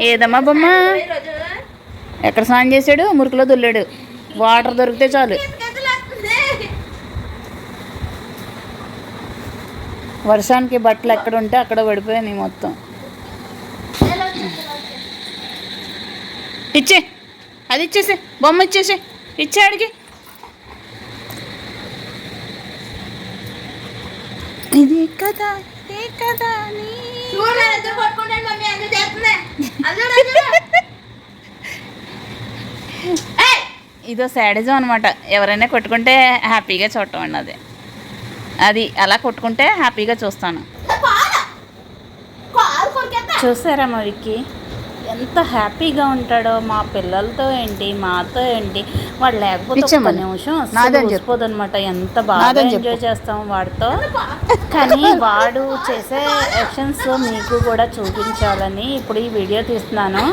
ఏదమ్మా బొమ్మ? ఎక్కడ స్నానం చేశాడు? మురికిలో దుల్లాడు. వాటర్ దొరికితే చాలు. వర్షానికి బట్టలు ఎక్కడ ఉంటే అక్కడ పడిపోయాయి మొత్తం. ఇచ్చే, అది ఇచ్చేసే, బొమ్మ ఇచ్చేసే, ఇచ్చే అడిగి. ఇది కదా ఏ కదా ఇదో శాడిజం అనమాట. ఎవరైనా కొట్టుకుంటే హ్యాపీగా చూడటం అండి. అది అలా కొట్టుకుంటే హ్యాపీగా చూస్తాను. చూసారా మా విక్కీ ఎంత హ్యాపీగా ఉంటాడో? మా పిల్లలతో ఏంటి, మాతో ఏంటి, వాడు లేకపోతే ఒక నిమిషం చూసిపోదు అనమాట. ఎంత బాగా ఎంజాయ్ చేస్తాం వాడితో. కానీ వాడు చేసే యాక్షన్స్ మీకు కూడా చూపించాలని ఇప్పుడు ఈ వీడియో తీస్తున్నాను.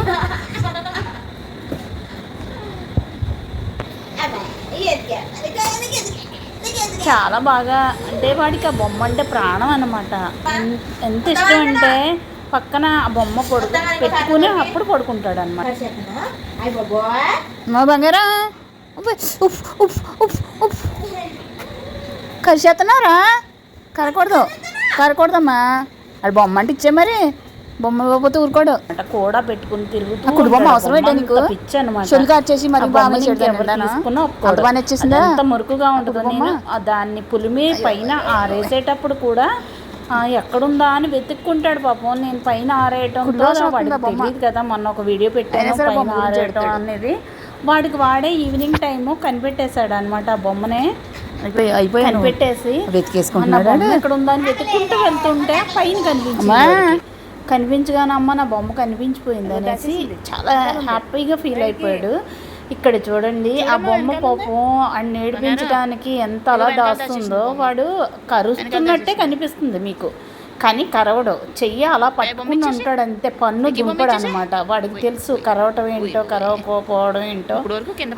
చాలా బాగా, అంటే వాడికి ఆ బొమ్మ అంటే ప్రాణం అన్నమాట. ఎంత ఇష్టం అంటే పక్కన ఆ బొమ్మ పెట్టుకుని అప్పుడు పడుకుంటాడు అనమాట. మా బంగారా కరిచేస్తున్నారా? కరకూడదమ్మా. అది బొమ్మ అంటే ఇచ్చే మరి. బొమ్మ ఇవ్వకపోతే ఊరుకోడు. కూడా పెట్టుకుని తిరుగుతూ బొమ్మ అవసరం ఏంటో నీకు? పిచ్చి అనమాట. ఎంత మురుకుగా ఉంటుంది. నేను దాన్ని పులిమి పైన ఆరేసేటప్పుడు కూడా ఎక్కడుందా అని వెతుక్కుంటాడు పాపం. నేను పైన ఆరేయటంతో వాడికి తెలియదు కదా. మొన్న ఒక వీడియో పెట్టాను పైన ఆరేయటం అనేది. వాడే ఈవినింగ్ టైము కనిపెట్టేశాడు అనమాట ఆ బొమ్మనే. కనిపెట్టేసి వెతికేసుకుంటున్నాడు. ఎక్కడ ఉందా అని వెతుక్కుంటూ వెళ్తుంటే పైన కనిపించగానే అమ్మ నా బొమ్మ కనిపించిపోయింది అనేసి చాలా హ్యాపీగా ఫీల్ అయిపోయాడు. ఇక్కడ చూడండి ఆ బొమ్మ పాపం అని నేర్పించడానికి ఎంత అలా దాస్తుందో. వాడు కరుస్తున్నట్టే కనిపిస్తుంది మీకు, కానీ కరవడు. చెయ్యి అలా పట్టుకుని ఉంటాడు అంతే. పన్ను దింపడు అనమాట. వాడికి తెలుసు కరవటం ఏంటో కరవకపోవడం ఏంటో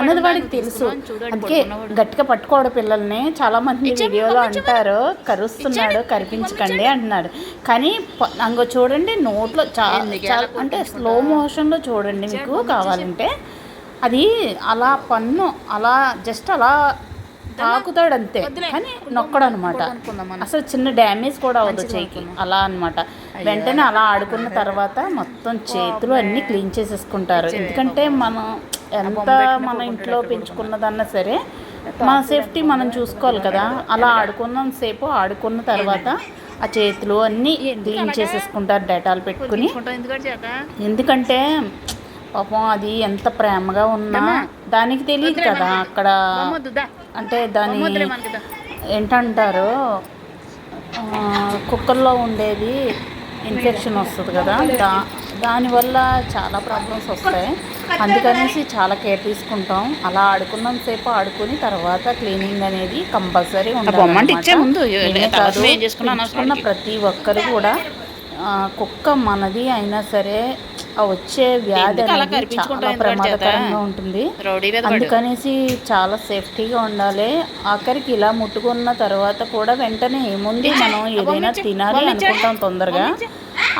అన్నది వాడికి తెలుసు. అందుకే గట్టిగా పట్టుకోవడం పిల్లల్ని. చాలా మంది వీడియోలో అంటారు కరుస్తున్నాడు కరిపించకండి అంటున్నాడు. కానీ అంగో చూడండి నోట్లో చాలా అంటే స్లో మోషన్లో చూడండి మీకు కావాలంటే. అది అలా పన్ను అలా జస్ట్ అలా తాకుతాడు అంతే, కానీ నొక్కడు అనమాట. అసలు చిన్న డ్యామేజ్ కూడా అవ్వదు చెయ్యికి అలా అనమాట. వెంటనే అలా ఆడుకున్న తర్వాత మొత్తం చేతులు అన్నీ క్లీన్ చేసేసుకుంటారు. ఎందుకంటే మనం ఎంత మన ఇంట్లో పెంచుకున్నదన్నా సరే మన సేఫ్టీ మనం చూసుకోవాలి కదా. అలా ఆడుకున్నంతసేపు ఆడుకున్న తర్వాత ఆ చేతులు అన్నీ క్లీన్ చేసేసుకుంటారు డెటాల్ పెట్టుకుని. ఎందుకంటే పాపం అది ఎంత ప్రేమగా ఉన్నా దానికి తెలియదు కదా. అక్కడ అంటే దాని ఏంటంటారు కుక్కర్లో ఉండేది ఇన్ఫెక్షన్ వస్తుంది కదా. దానివల్ల చాలా ప్రాబ్లమ్స్ వస్తాయి. అందుకనేసి చాలా కేర్ తీసుకుంటాం. అలా ఆడుకున్నంతసేపు ఆడుకుని తర్వాత క్లీనింగ్ అనేది కంపల్సరీ ఉండాలి. ప్రతి ఒక్కరు కూడా కుక్క మనది అయినా సరే వచ్చే వ్యాధి అనేది చాలా ప్రమాదకరంగా ఉంటుంది. అందుకనేసి చాలా సేఫ్టీగా ఉండాలి. ఆఖరికి ఇలా ముట్టుకున్న తర్వాత కూడా వెంటనే ఏముంది మనం ఏదైనా తినాలి అనుకుంటాం తొందరగా.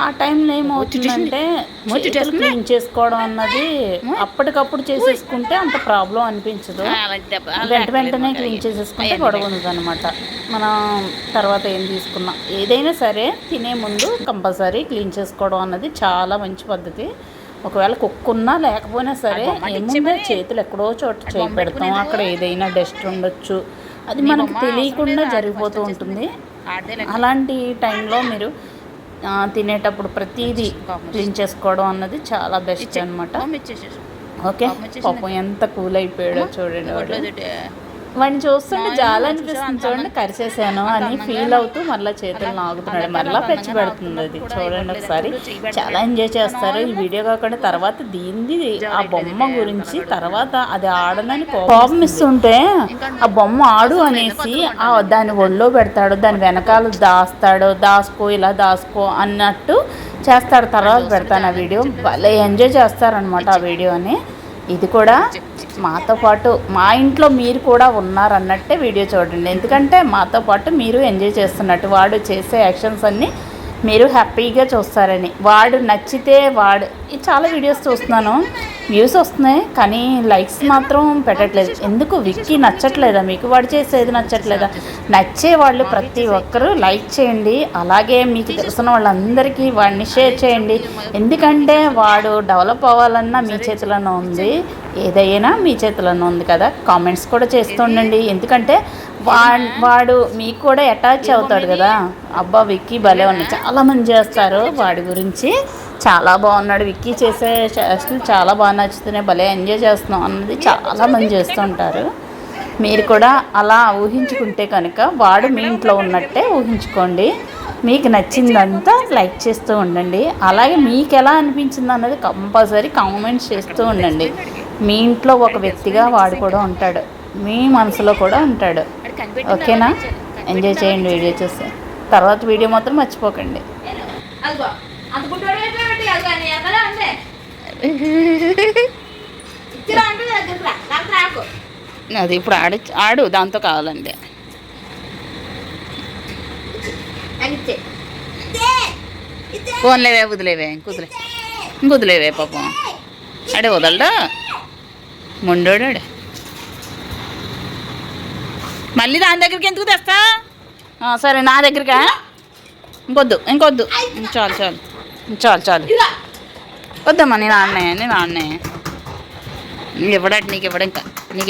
ఆ టైంలో ఏమవుతుందంటే చేతులు క్లీన్ చేసుకోవడం అన్నది అప్పటికప్పుడు చేసేసుకుంటే అంత ప్రాబ్లం అనిపించదు. వెంటనే క్లీన్ చేసేసుకుంటే గొడవ ఉండదు అనమాట. మనం తర్వాత ఏం తీసుకున్నా ఏదైనా సరే తినే ముందు కంపల్సరీ క్లీన్ చేసుకోవడం అన్నది చాలా మంచి పద్ధతి. ఒకవేళ కుక్కున్నా లేకపోయినా సరే ఏముందో చేతులు ఎక్కడో చోట చేయి పెడతాం, అక్కడ ఏదైనా డస్ట్ ఉండొచ్చు. అది మనకు తెలియకుండా జరిగిపోతూ ఉంటుంది. అలాంటి టైంలో మీరు తినేటప్పుడు ప్రతిదీ క్లీన్ చేసుకోవడం అన్నది చాలా బెస్ట్ అనమాట. ఓకే, పాపం ఎంత కూల్ అయిపోయాడో చూడండి. వాడిని చూస్తుంటే జాలి అనిపిస్తుంది. చూడండి కరిచేసాను అని ఫీల్ అవుతూ మళ్ళీ చేతులు నాగుతున్నాడు. మళ్ళీ పెంచి పెడుతుంది అది. చూడండి ఒకసారి చాలా ఎంజాయ్ చేస్తారు. ఈ వీడియో కాకుండా తర్వాత దీన్ని ఆ బొమ్మ గురించి తర్వాత అది ఆడనని కోపం ఇస్తుంటే ఆ బొమ్మ ఆడు అనేసి దాన్ని ఒళ్ళో పెడతాడు, దాని వెనకాల దాసుకో ఇలా దాసుకో అన్నట్టు చేస్తాడు. తర్వాత పెడతాను ఆ వీడియో. భలే ఎంజాయ్ చేస్తారనమాట ఆ వీడియోని. ఇది కూడా మాతో పాటు మా ఇంట్లో మీరు కూడా ఉన్నారన్నట్టే వీడియో చూడండి. ఎందుకంటే మాతో పాటు మీరు ఎంజాయ్ చేస్తున్నట్టు వాడు చేసే యాక్షన్స్ అన్నీ మీరు హ్యాపీగా చూస్తారని. వాడు నచ్చితే చాలా వీడియోస్ చూస్తున్నాను, వ్యూస్ వస్తున్నాయి, కానీ లైక్స్ మాత్రం పెట్టట్లేదు. ఎందుకు? విక్కీ నచ్చట్లేదా మీకు? వాడు చేసేది నచ్చట్లేదా? నచ్చే వాళ్ళు ప్రతి ఒక్కరూ లైక్ చేయండి. అలాగే మీకు తెలిసిన వాళ్ళందరికీ వాడిని షేర్ చేయండి. ఎందుకంటే వాడు డెవలప్ అవ్వాలన్నా మీ చేతిలోనే ఉంది, ఏదైనా మీ చేతిలోనే ఉంది కదా. కామెంట్స్ కూడా చేస్తూ ఉండండి, ఎందుకంటే వాడు మీకు కూడా అటాచ్ అవుతాడు కదా. అబ్బా విక్కీ భలే ఉన్నాయి, చాలామంది చేస్తారు వాడి గురించి. చాలా బాగున్నాడు విక్కీ చేసే అసలు చాలా బాగా నచ్చుతున్నాయి, భలే ఎంజాయ్ చేస్తున్నాం అన్నది చాలామంది చేస్తుంటారు. మీరు కూడా అలా ఊహించుకుంటే కనుక వాడు మీ ఇంట్లో ఉన్నట్టే ఊహించుకోండి. మీకు నచ్చిందంతా లైక్ చేస్తూ ఉండండి. అలాగే మీకు ఎలా అనిపించింది అన్నది కంపల్సరీ కామెంట్స్ చేస్తూ ఉండండి. మీ ఇంట్లో ఒక వ్యక్తిగా వాడు కూడా ఉంటాడు, మీ మనసులో కూడా ఉంటాడు. ఓకేనా? ఎంజాయ్ చేయండి వీడియో చూస్తే. తర్వాత వీడియో మాత్రం మర్చిపోకండి. అది ఇప్పుడు ఆడు దాంతో కావాలండి. ఫోన్లేవే వదిలేవే, ఇంకొదిలేవే పాపం. అడే వదలడా మొండోడు. మళ్ళీ దాని దగ్గరికి ఎందుకు తెస్తా? సరే నా దగ్గరికా? ఇంకొద్దు చాలు వద్దమ్మా. నేను ఆడనే ఇవ్వడాడు, నీకు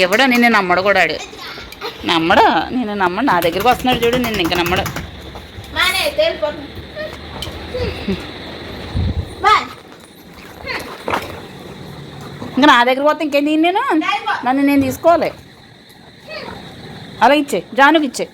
ఇవ్వడా? నేను నమ్మడు కూడా ఆడు నమ్మడు. నా దగ్గరికి వస్తున్నాడు చూడు, నేను ఇంకా నమ్మడు. ఇంకా నా దగ్గరికి పోతే ఇంకేం నన్ను నేను తీసుకోవాలి. అలా ఇచ్చే జానుకిచ్చే